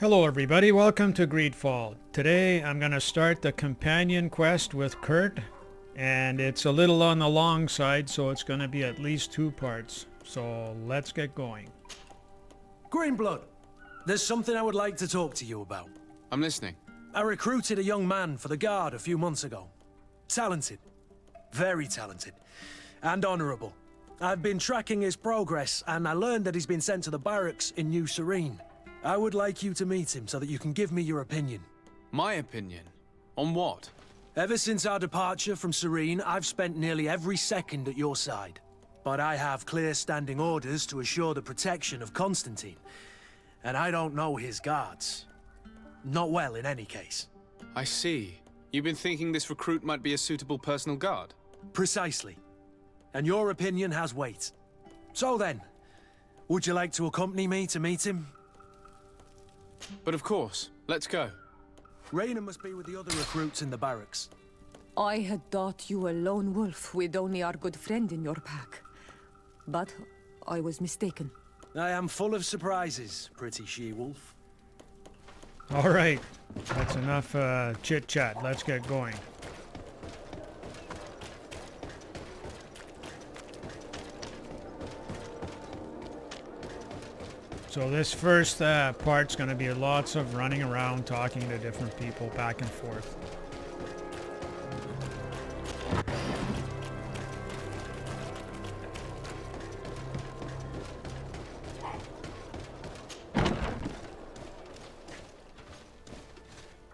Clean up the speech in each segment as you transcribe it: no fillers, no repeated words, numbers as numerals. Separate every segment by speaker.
Speaker 1: Hello everybody, welcome to Greedfall. Today I'm going to start the companion quest with Kurt, and it's a little on the long side, so it's going to be at least 2 parts. So let's get going.
Speaker 2: Greenblood, there's something I would like to talk to you about.
Speaker 3: I'm listening.
Speaker 2: I recruited a young man for the Guard a few months ago. Talented. Very talented. And honorable. I've been tracking his progress, and I learned that he's been sent to the barracks in New Serene. I would like you to meet him so that you can give me your opinion.
Speaker 3: My opinion? On what?
Speaker 2: Ever since our departure from Serene, I've spent nearly every second at your side. But I have clear standing orders to assure the protection of Constantine. And I don't know his guards. Not well, in any case.
Speaker 3: I see. You've been thinking this recruit might be a suitable personal guard?
Speaker 2: Precisely. And your opinion has weight. So then, would you like to accompany me to meet him?
Speaker 3: But of course. Let's go.
Speaker 2: Raina must be with the other recruits in the barracks.
Speaker 4: I had thought you were lone wolf with only our good friend in your pack. But I was mistaken.
Speaker 2: I am full of surprises, pretty she-wolf.
Speaker 1: Alright, that's enough chit-chat. Let's get going. So this first part's going to be lots of running around, talking to different people back and forth.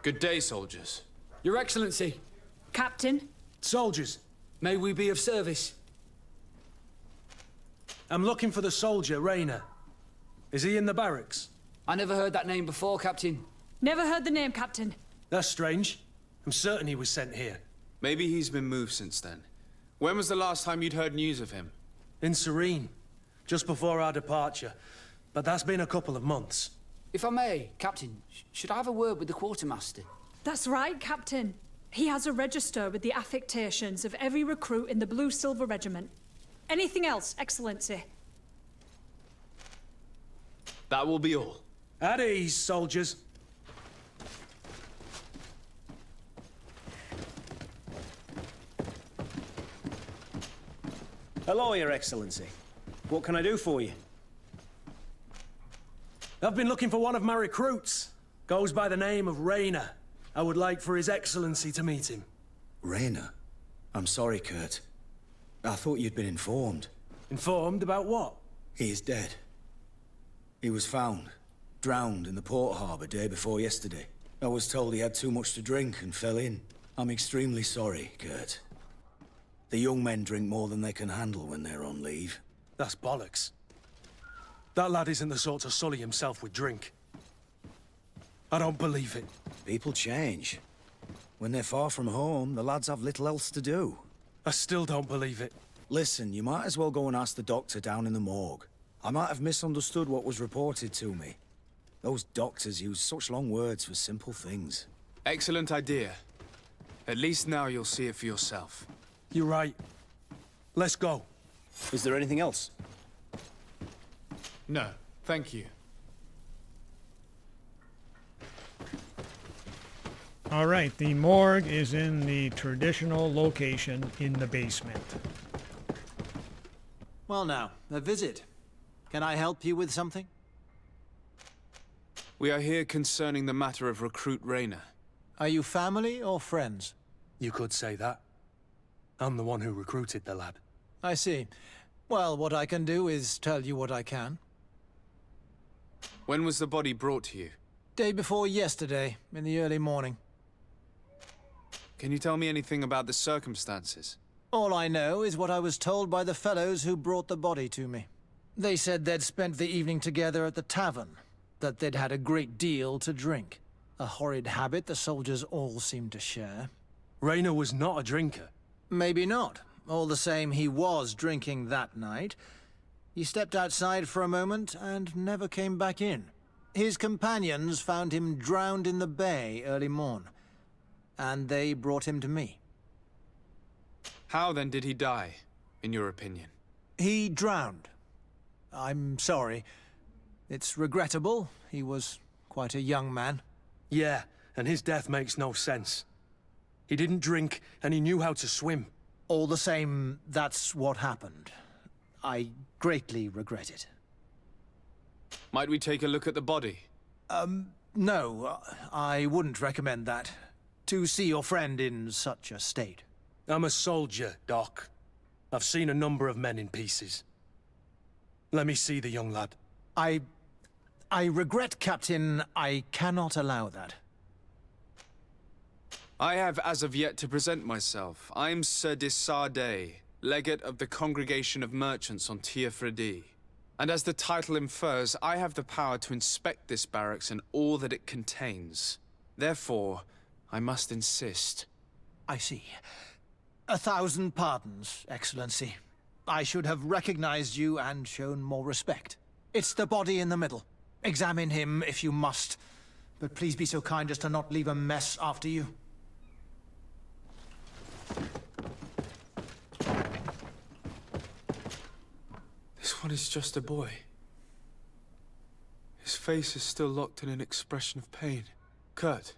Speaker 3: Good day, soldiers.
Speaker 5: Your Excellency,
Speaker 4: Captain?
Speaker 2: Soldiers,
Speaker 5: may we be of service?
Speaker 2: I'm looking for the soldier, Raina. Is he in the barracks?
Speaker 5: I never heard that name before, Captain.
Speaker 4: Never heard the name, Captain.
Speaker 2: That's strange. I'm certain he was sent here.
Speaker 3: Maybe he's been moved since then. When was the last time you'd heard news of him?
Speaker 2: In Serene, just before our departure. But that's been a couple of months.
Speaker 5: If I may, Captain, should I have a word with the quartermaster?
Speaker 6: That's right, Captain. He has a register with the affectations of every recruit in the Blue-Silver Regiment. Anything else, Excellency?
Speaker 3: That will be all.
Speaker 2: At ease, soldiers.
Speaker 7: Hello, Your Excellency. What can I do for you?
Speaker 2: I've been looking for one of my recruits. Goes by the name of Raina. I would like for His Excellency to meet him.
Speaker 8: Raina? I'm sorry, Kurt. I thought you'd been informed.
Speaker 2: Informed about what?
Speaker 8: He is dead. He was found, drowned in the port harbour day before yesterday. I was told he had too much to drink and fell in. I'm extremely sorry, Kurt. The young men drink more than they can handle when they're on leave.
Speaker 2: That's bollocks. That lad isn't the sort to sully himself with drink. I don't believe it.
Speaker 8: People change. When they're far from home, the lads have little else to do.
Speaker 2: I still don't believe it.
Speaker 8: Listen, you might as well go and ask the doctor down in the morgue. I might have misunderstood what was reported to me. Those doctors use such long words for simple things.
Speaker 3: Excellent idea. At least now you'll see it for yourself.
Speaker 2: You're right. Let's go.
Speaker 7: Is there anything else?
Speaker 3: No, thank you.
Speaker 1: Alright, the morgue is in the traditional location in the basement.
Speaker 9: Well now, a visit. Can I help you with something?
Speaker 3: We are here concerning the matter of recruit Raina.
Speaker 9: Are you family or friends?
Speaker 2: You could say that. I'm the one who recruited the lad.
Speaker 9: I see. Well, what I can do is tell you what I can.
Speaker 3: When was the body brought to you?
Speaker 9: Day before yesterday, in the early morning.
Speaker 3: Can you tell me anything about the circumstances?
Speaker 9: All I know is what I was told by the fellows who brought the body to me. They said they'd spent the evening together at the tavern, that they'd had a great deal to drink. A horrid habit the soldiers all seemed to share.
Speaker 2: Raina was not a drinker.
Speaker 9: Maybe not. All the same, he was drinking that night. He stepped outside for a moment and never came back in. His companions found him drowned in the bay early morn, and they brought him to me.
Speaker 3: How then did he die, in your opinion?
Speaker 9: He drowned. I'm sorry. It's regrettable. He was Quite a young man.
Speaker 2: Yeah, and his death makes no sense. He didn't drink, and he knew how to swim.
Speaker 9: All the same, that's what happened. I greatly regret it.
Speaker 3: Might we take a look at the body?
Speaker 9: No, I wouldn't recommend that. To see your friend in such a state.
Speaker 2: I'm a soldier, Doc. I've seen a number of men in pieces. Let me see the young lad.
Speaker 9: I regret, Captain. I cannot allow that.
Speaker 3: I have as of yet to present myself. I'm Sir Desardet, legate of the Congregation of Merchants on Tiafredi. And as the title infers, I have the power to inspect this barracks and all that it contains. Therefore, I must insist.
Speaker 9: I see. 1,000 pardons, Excellency. I should have recognized you and shown more respect. It's the body in the middle. Examine him if you must, but please be so kind as to not leave a mess after you.
Speaker 3: This one is just a boy. His face is still locked in an expression of pain. Kurt,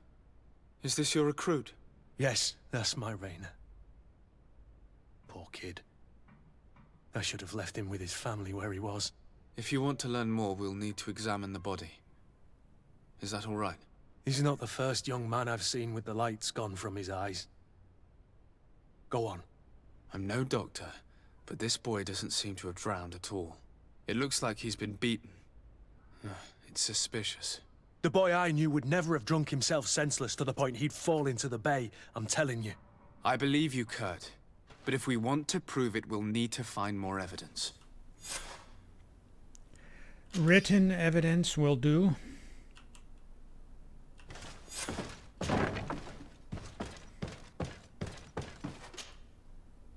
Speaker 3: is this your recruit?
Speaker 2: Yes, that's my Rainer. Poor kid. I should have left him with his family where he was.
Speaker 3: If you want to learn more, we'll need to examine the body. Is that all right?
Speaker 2: He's not the first young man I've seen with the lights gone from his eyes. Go on.
Speaker 3: I'm no doctor, but this boy doesn't seem to have drowned at all. It looks like he's been beaten. It's suspicious.
Speaker 2: The boy I knew would never have drunk himself senseless to the point he'd fall into the bay, I'm telling you.
Speaker 3: I believe you, Kurt. But if we want to prove it, we'll need to find more evidence.
Speaker 1: Written evidence will do.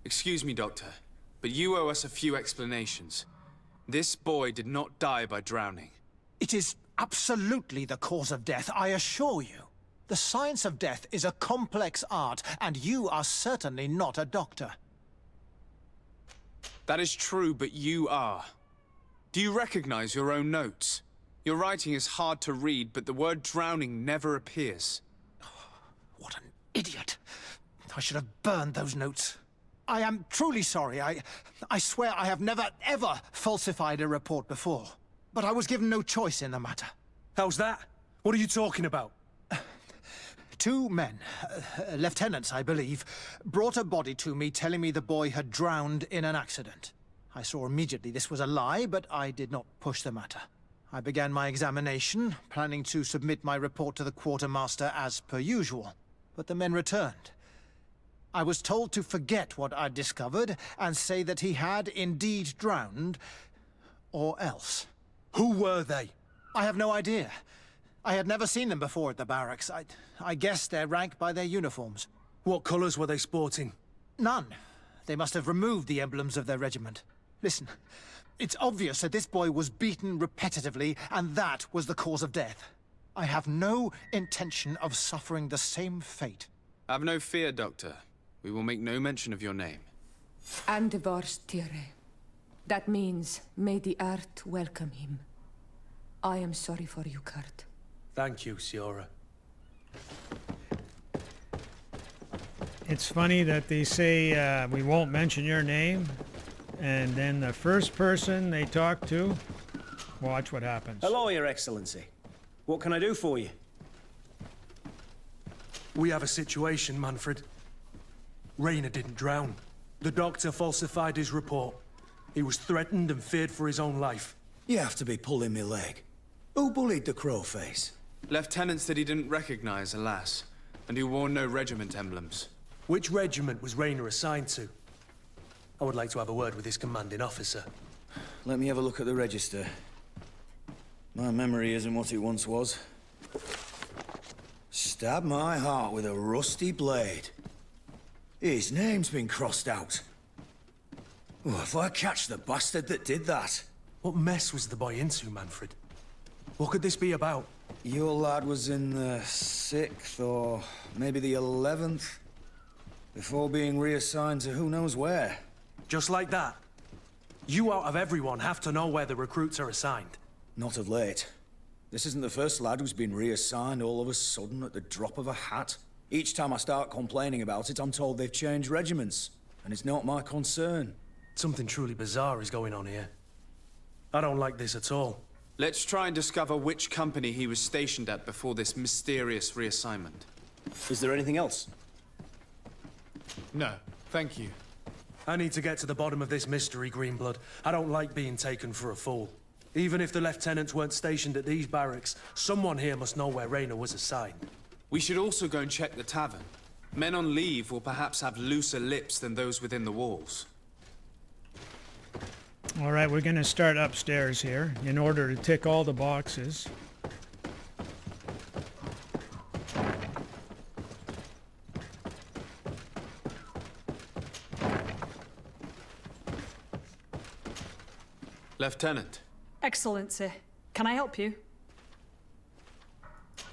Speaker 3: Excuse me, Doctor, but you owe us a few explanations. This boy did not die by drowning.
Speaker 9: It is absolutely the cause of death, I assure you. The science of death is a complex art, and you are certainly not a doctor.
Speaker 3: That is true, but you are. Do you recognize your own notes? Your writing is hard to read, but the word drowning never appears.
Speaker 9: What an idiot. I should have burned those notes. I am truly sorry. I swear I have never, ever falsified a report before. But I was given no choice in the matter.
Speaker 2: How's that? What are you talking about?
Speaker 9: 2 men, lieutenants I believe, brought a body to me telling me the boy had drowned in an accident. I saw immediately this was a lie, but I did not push the matter. I began my examination, planning to submit my report to the quartermaster as per usual. But the men returned. I was told to forget what I'd discovered and say that he had indeed drowned, or else.
Speaker 2: Who were they?
Speaker 9: I have no idea. I had never seen them before at the barracks. I guessed their rank by their uniforms.
Speaker 2: What colors were they sporting?
Speaker 9: None. They must have removed the emblems of their regiment. Listen, it's obvious that this boy was beaten repetitively, and that was the cause of death. I have no intention of suffering the same fate.
Speaker 3: Have no fear, Doctor. We will make no mention of your name.
Speaker 4: Andevars Tire. That means, may the earth welcome him. I am sorry for you, Kurt.
Speaker 2: Thank you, Siora.
Speaker 1: It's funny that they say we won't mention your name, and then the first person they talk to, watch what happens.
Speaker 7: Hello, Your Excellency. What can I do for you?
Speaker 2: We have a situation, Manfred. Rainer didn't drown. The doctor falsified his report. He was threatened and feared for his own life.
Speaker 8: You have to be pulling me leg. Who bullied the crowface?
Speaker 3: Lieutenants that he didn't recognize, alas, and who wore no regiment emblems.
Speaker 2: Which regiment was Rainer assigned to? I would like to have a word with his commanding officer.
Speaker 8: Let me have a look at the register. My memory isn't what it once was. Stab my heart with a rusty blade. His name's been crossed out. Oh, if I catch the bastard that did that.
Speaker 2: What mess was the boy into, Manfred? What could this be about?
Speaker 8: Your lad was in the 6th or maybe the 11th, before being reassigned to who knows where.
Speaker 2: Just like that? You out of everyone have to know where the recruits are assigned.
Speaker 8: Not of late. This isn't the first lad who's been reassigned all of a sudden at the drop of a hat. Each time I start complaining about it, I'm told they've changed regiments, and it's not my concern.
Speaker 2: Something truly bizarre is going on here. I don't like this at all.
Speaker 3: Let's try and discover which company he was stationed at before this mysterious reassignment.
Speaker 7: Is there anything else?
Speaker 3: No, thank you.
Speaker 2: I need to get to the bottom of this mystery, Greenblood. I don't like being taken for a fool. Even if the lieutenants weren't stationed at these barracks, someone here must know where Raynor was assigned.
Speaker 3: We should also go and check the tavern. Men on leave will perhaps have looser lips than those within the walls.
Speaker 1: All right, we're going to start upstairs here in order to tick all the boxes.
Speaker 3: Lieutenant.
Speaker 6: Excellency, can I help you?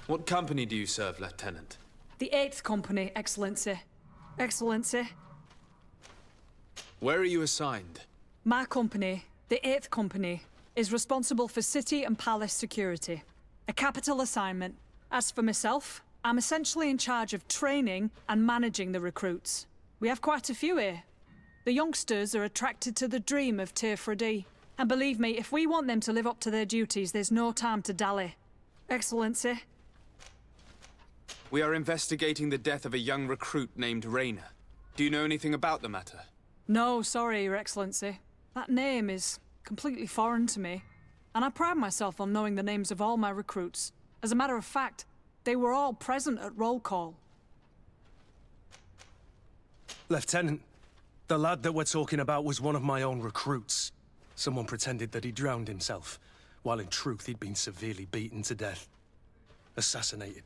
Speaker 3: What company do you serve, Lieutenant?
Speaker 6: The 8th Company, Excellency. Excellency.
Speaker 3: Where are you assigned?
Speaker 6: My company, the 8th Company, is responsible for city and palace security. A capital assignment. As for myself, I'm essentially in charge of training and managing the recruits. We have quite a few here. The youngsters are attracted to the dream of Teofredi. And believe me, if we want them to live up to their duties, there's no time to dally. Excellency.
Speaker 3: We are investigating the death of a young recruit named Raynor. Do you know anything about the matter?
Speaker 6: No, sorry, Your Excellency. That name is completely foreign to me. And I pride myself on knowing the names of all my recruits. As a matter of fact, they were all present at roll call.
Speaker 2: Lieutenant, the lad that we're talking about was one of my own recruits. Someone pretended that he drowned himself, while in truth he'd been severely beaten to death. Assassinated.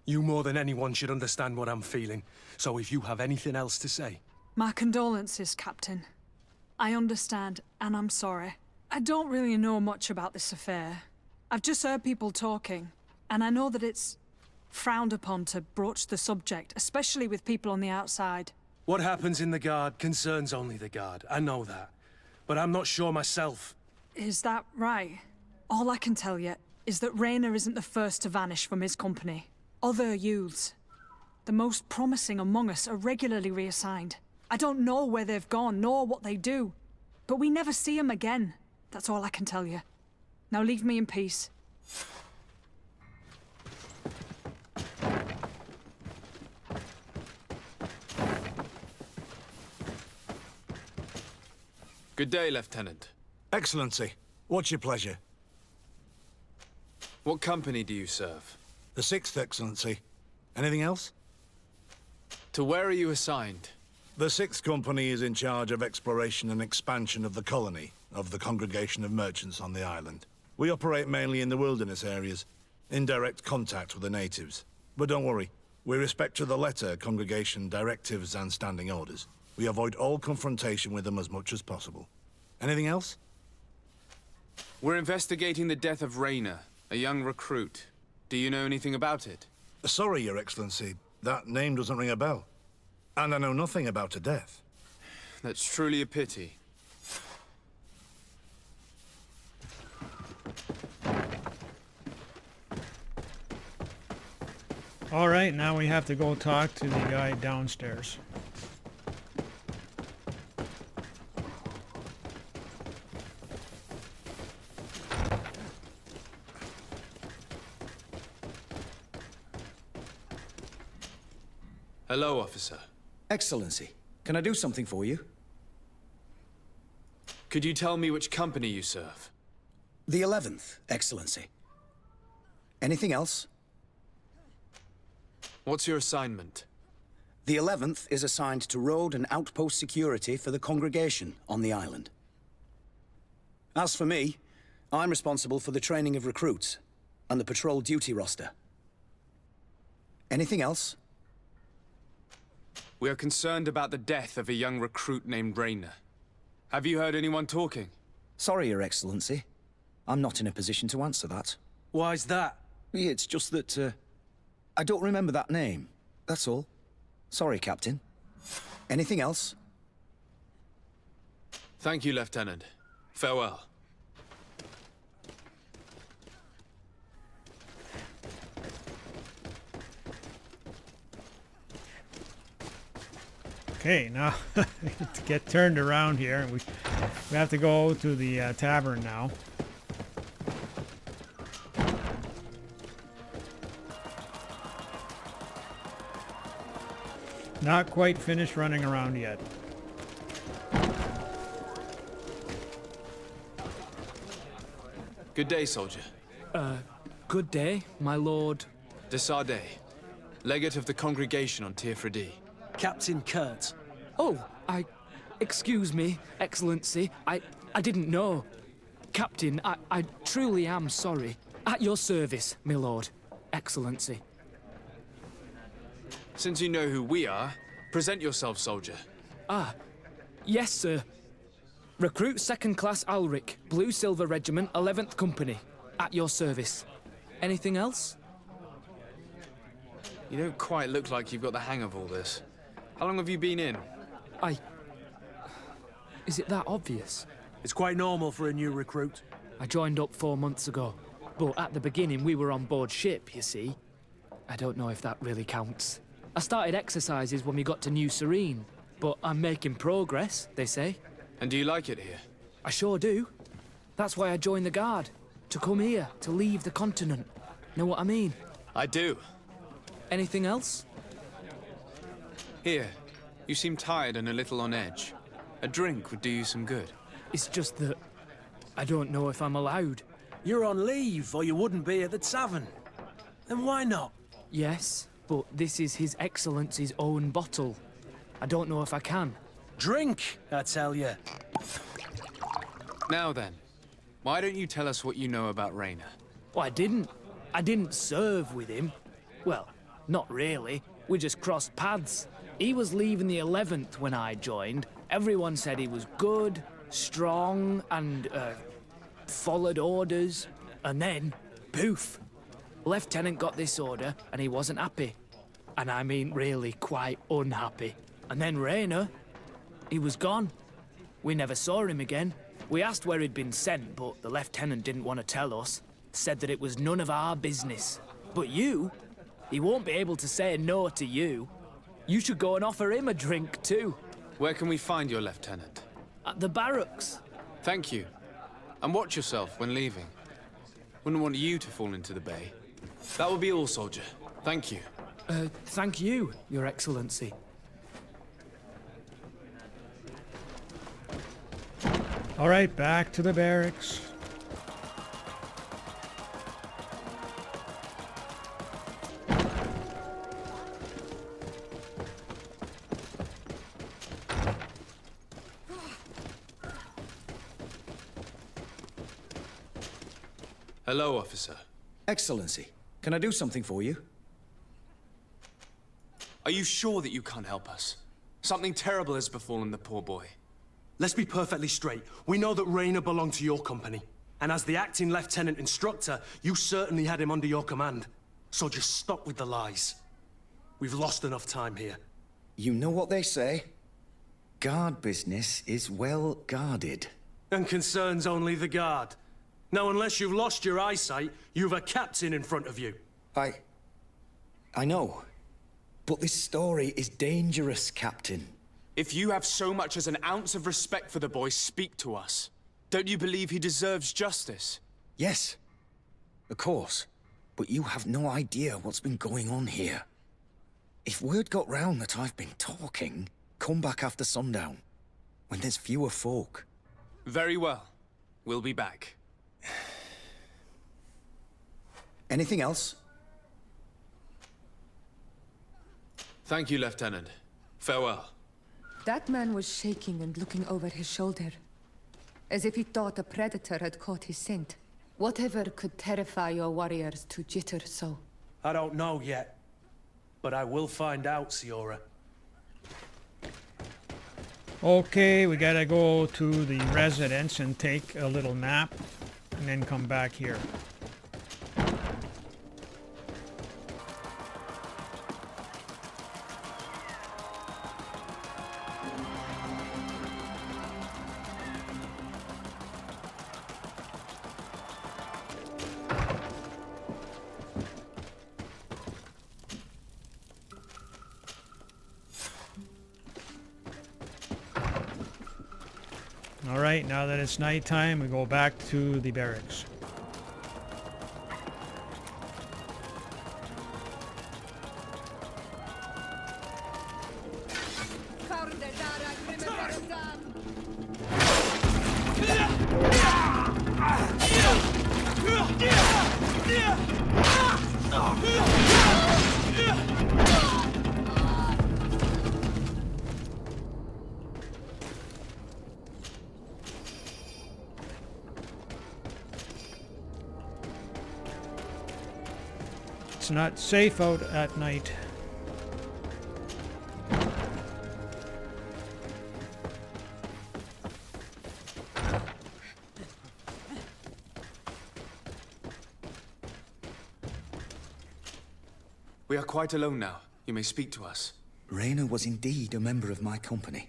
Speaker 2: You more than anyone should understand what I'm feeling, so if you have anything else to say...
Speaker 6: My condolences, Captain. I understand, and I'm sorry. I don't really know much about this affair. I've just heard people talking, and I know that it's frowned upon to broach the subject, especially with people on the outside.
Speaker 2: What happens in the Guard concerns only the Guard, I know that. But I'm not sure myself.
Speaker 6: Is that right? All I can tell you is that Raynor isn't the first to vanish from his company. Other youths, the most promising among us, are regularly reassigned. I don't know where they've gone, nor what they do. But we never see them again. That's all I can tell you. Now leave me in peace.
Speaker 3: Good day, Lieutenant.
Speaker 10: Excellency, what's your pleasure?
Speaker 3: What company do you serve?
Speaker 10: The 6th, Excellency. Anything else?
Speaker 3: To where are you assigned?
Speaker 10: The 6th Company is in charge of exploration and expansion of the colony of the Congregation of Merchants on the island. We operate mainly in the wilderness areas, in direct contact with the natives. But don't worry, we respect to the letter Congregation directives and standing orders. We avoid all confrontation with them as much as possible. Anything else?
Speaker 3: We're investigating the death of Raynor, a young recruit. Do you know anything about it?
Speaker 10: Sorry, Your Excellency. That name doesn't ring a bell. And I know nothing about her death.
Speaker 3: That's truly a pity.
Speaker 1: All right, now we have to go talk to the guy downstairs.
Speaker 3: Hello, officer.
Speaker 8: Excellency, can I do something for you?
Speaker 3: Could you tell me which company you serve?
Speaker 8: The 11th, Excellency. Anything else?
Speaker 3: What's your assignment?
Speaker 8: The 11th is assigned to road and outpost security for the congregation on the island. As for me, I'm responsible for the training of recruits and the patrol duty roster. Anything else?
Speaker 3: We are concerned about the death of a young recruit named Raynor. Have you heard anyone talking?
Speaker 8: Sorry, Your Excellency. I'm not in a position to answer that.
Speaker 2: Why's that?
Speaker 8: It's just that, I don't remember that name. That's all. Sorry, Captain. Anything else?
Speaker 3: Thank you, Lieutenant. Farewell.
Speaker 1: Okay, now to get turned around here. We have to go to the tavern now. Not quite finished running around yet.
Speaker 3: Good day, soldier.
Speaker 11: Good day, my lord.
Speaker 3: De Sardet, legate of the congregation on Teofredi.
Speaker 2: Captain Kurt.
Speaker 11: Oh, excuse me, Excellency. I didn't know. Captain, I truly am sorry. At your service, my lord. Excellency.
Speaker 3: Since you know who we are, present yourself, soldier.
Speaker 11: Yes, sir. Recruit 2nd Class Alric, Blue Silver Regiment, 11th Company. At your service. Anything else?
Speaker 3: You don't quite look like you've got the hang of all this. How long have you been in?
Speaker 11: Is it that obvious?
Speaker 2: It's quite normal for a new recruit.
Speaker 11: I joined up 4 months ago. But at the beginning, we were on board ship, you see. I don't know if that really counts. I started exercises when we got to New Serene. But I'm making progress, they say.
Speaker 3: And do you like it here?
Speaker 11: I sure do. That's why I joined the Guard. To come here, to leave the continent. Know what I mean?
Speaker 3: I do.
Speaker 11: Anything else?
Speaker 3: Here, you seem tired and a little on edge. A drink would do you some good.
Speaker 11: It's just that I don't know if I'm allowed.
Speaker 2: You're on leave, or you wouldn't be at the tavern. Then why not?
Speaker 11: Yes, but this is His Excellency's own bottle. I don't know if I can.
Speaker 2: Drink, I tell you.
Speaker 3: Now then, why don't you tell us what you know about Rayner?
Speaker 11: Well, I didn't serve with him. Well, not really. We just crossed paths. He was leaving the 11th when I joined. Everyone said he was good, strong, and, followed orders. And then, poof. Lieutenant got this order, and he wasn't happy. And I mean really quite unhappy. And then Rayner, he was gone. We never saw him again. We asked where he'd been sent, but the lieutenant didn't want to tell us. Said that it was none of our business. But you, he won't be able to say no to you. You should go and offer him a drink too.
Speaker 3: Where can we find your lieutenant?
Speaker 11: At the barracks.
Speaker 3: Thank you. And watch yourself when leaving. Wouldn't want you to fall into the bay. That will be all, soldier. Thank you.
Speaker 11: Thank you, Your Excellency.
Speaker 1: All right, back to the barracks.
Speaker 3: Hello, officer.
Speaker 8: Excellency, can I do something for you?
Speaker 3: Are you sure that you can't help us? Something terrible has befallen the poor boy.
Speaker 2: Let's be perfectly straight. We know that Rayner belonged to your company. And as the acting lieutenant instructor, you certainly had him under your command. So just stop with the lies. We've lost enough time here.
Speaker 8: You know what they say? Guard business is well guarded.
Speaker 2: And concerns only the guard. Now, unless you've lost your eyesight, you've a captain in front of you.
Speaker 8: I know. But this story is dangerous, Captain.
Speaker 3: If you have so much as an ounce of respect for the boy, speak to us. Don't you believe he deserves justice?
Speaker 8: Yes, of course. But you have no idea what's been going on here. If word got round that I've been talking, come back after sundown, when there's fewer folk.
Speaker 3: Very well. We'll be back.
Speaker 8: Anything else?
Speaker 3: Thank you, Lieutenant. Farewell.
Speaker 4: That man was shaking and looking over his shoulder, as if he thought a predator had caught his scent. Whatever could terrify your warriors to jitter so?
Speaker 2: I don't know yet, but I will find out, Siora.
Speaker 1: Okay, we gotta go to the residence and take a little nap, and then come back here. All right, now that it's nighttime, we go back to the barracks. It's not safe out at night.
Speaker 3: We are quite alone now. You may speak to us.
Speaker 8: Rayner was indeed a member of my company,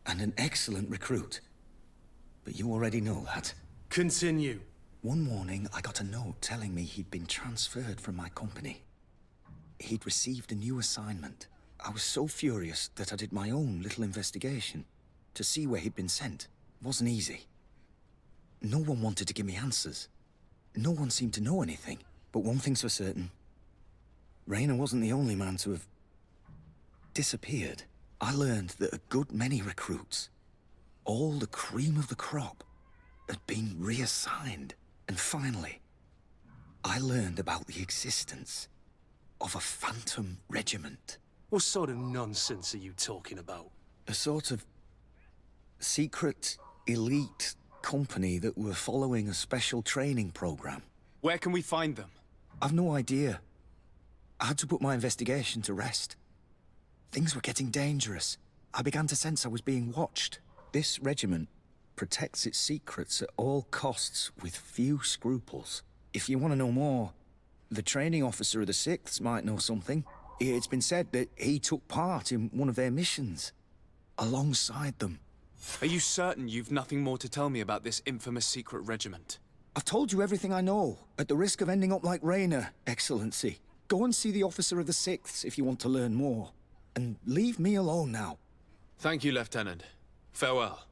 Speaker 8: and an excellent recruit. But you already know that.
Speaker 2: Continue.
Speaker 8: One morning, I got a note telling me he'd been transferred from my company. He'd received a new assignment. I was so furious that I did my own little investigation to see where he'd been sent. It wasn't easy. No one wanted to give me answers. No one seemed to know anything. But one thing's for certain. Rayner wasn't the only man to have disappeared. I learned that a good many recruits, all the cream of the crop, had been reassigned. And finally, I learned about the existence of a phantom regiment.
Speaker 2: What sort of nonsense are you talking about?
Speaker 8: A sort of secret, elite company that were following a special training program.
Speaker 3: Where can we find them?
Speaker 8: I've no idea. I had to put my investigation to rest. Things were getting dangerous. I began to sense I was being watched. This regiment protects its secrets at all costs with few scruples. If you want to know more, the training officer of the 6th might know something. It's been said that he took part in one of their missions, alongside them.
Speaker 3: Are you certain you've nothing more to tell me about this infamous secret regiment?
Speaker 8: I've told you everything I know, at the risk of ending up like Rayner, Excellency. Go and see the officer of the 6th if you want to learn more. And leave me alone now.
Speaker 3: Thank you, Lieutenant. Farewell.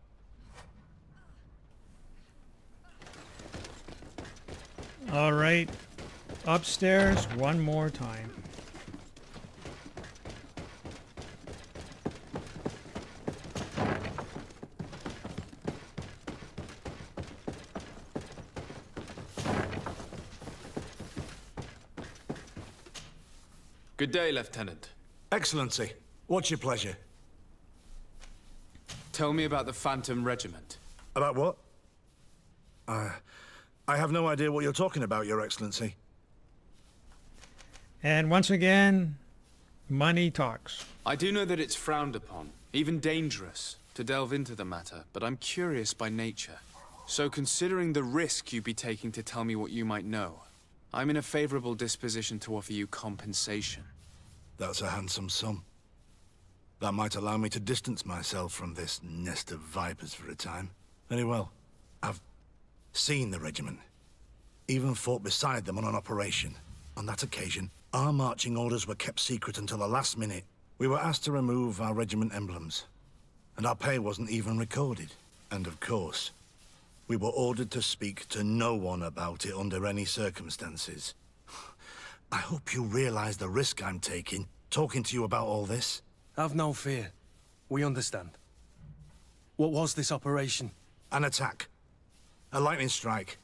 Speaker 1: All right, upstairs one more time.
Speaker 3: Good day, Lieutenant.
Speaker 10: Excellency, what's your pleasure?
Speaker 3: Tell me about the Phantom Regiment.
Speaker 10: About what? I have no idea what you're talking about, Your Excellency.
Speaker 1: And once again, money talks.
Speaker 3: I do know that it's frowned upon, even dangerous, to delve into the matter, but I'm curious by nature. So considering the risk you'd be taking to tell me what you might know, I'm in a favorable disposition to offer you compensation.
Speaker 10: That's a handsome sum. That might allow me to distance myself from this nest of vipers for a time. Very well. I've seen the regiment. Even fought beside them on an operation. On that occasion, our marching orders were kept secret until the last minute. We were asked to remove our regiment emblems, and our pay wasn't even recorded. And of course, we were ordered to speak to no one about it under any circumstances. I hope you realize the risk I'm taking, talking to you about all this.
Speaker 2: Have no fear. We understand. What was this operation?
Speaker 10: An attack. A lightning strike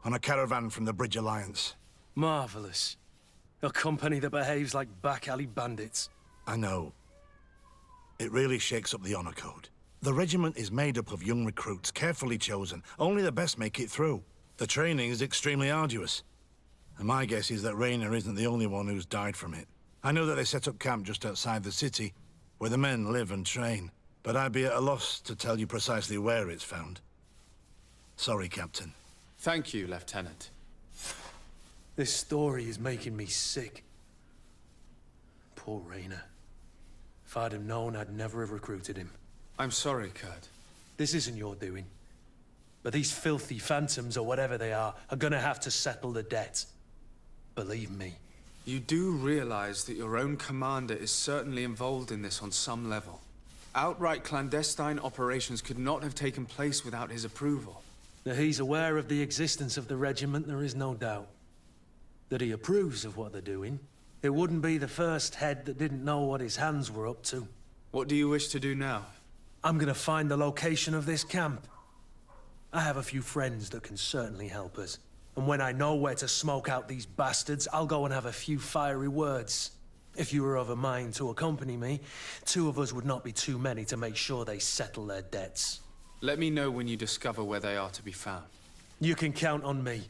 Speaker 10: on a caravan from the Bridge Alliance.
Speaker 2: Marvelous. A company that behaves like back-alley bandits.
Speaker 10: I know. It really shakes up the honor code. The regiment is made up of young recruits, carefully chosen. Only the best make it through. The training is extremely arduous. And my guess is that Rayner isn't the only one who's died from it. I know that they set up camp just outside the city, where the men live and train. But I'd be at a loss to tell you precisely where it's found. Sorry, Captain.
Speaker 3: Thank you, Lieutenant.
Speaker 2: This story is making me sick. Poor Rayner. If I'd have known, I'd never have recruited him.
Speaker 3: I'm sorry, Kurt.
Speaker 2: This isn't your doing. But these filthy phantoms, or whatever they are gonna have to settle the debt. Believe me.
Speaker 3: You do realize that your own commander is certainly involved in this on some level. Outright clandestine operations could not have taken place without his approval.
Speaker 2: That he's aware of the existence of the regiment, there is no doubt. That he approves of what they're doing. It wouldn't be the first head that didn't know what his hands were up to.
Speaker 3: What do you wish to do now?
Speaker 2: I'm gonna find the location of this camp. I have a few friends that can certainly help us. And when I know where to smoke out these bastards, I'll go and have a few fiery words. If you were of a mind to accompany me, 2 of us would not be too many to make sure they settle their debts.
Speaker 3: Let me know when you discover where they are to be found.
Speaker 2: You can count on me.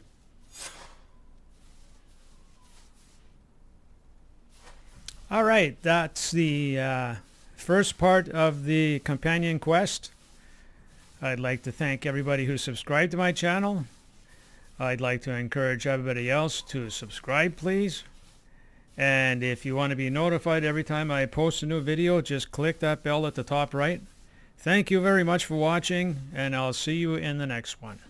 Speaker 1: All right, that's the first part of the companion quest. I'd like to thank everybody who subscribed to my channel. I'd like to encourage everybody else to subscribe, please. And if you want to be notified every time I post a new video, just click that bell at the top right. Thank you very much for watching, and I'll see you in the next one.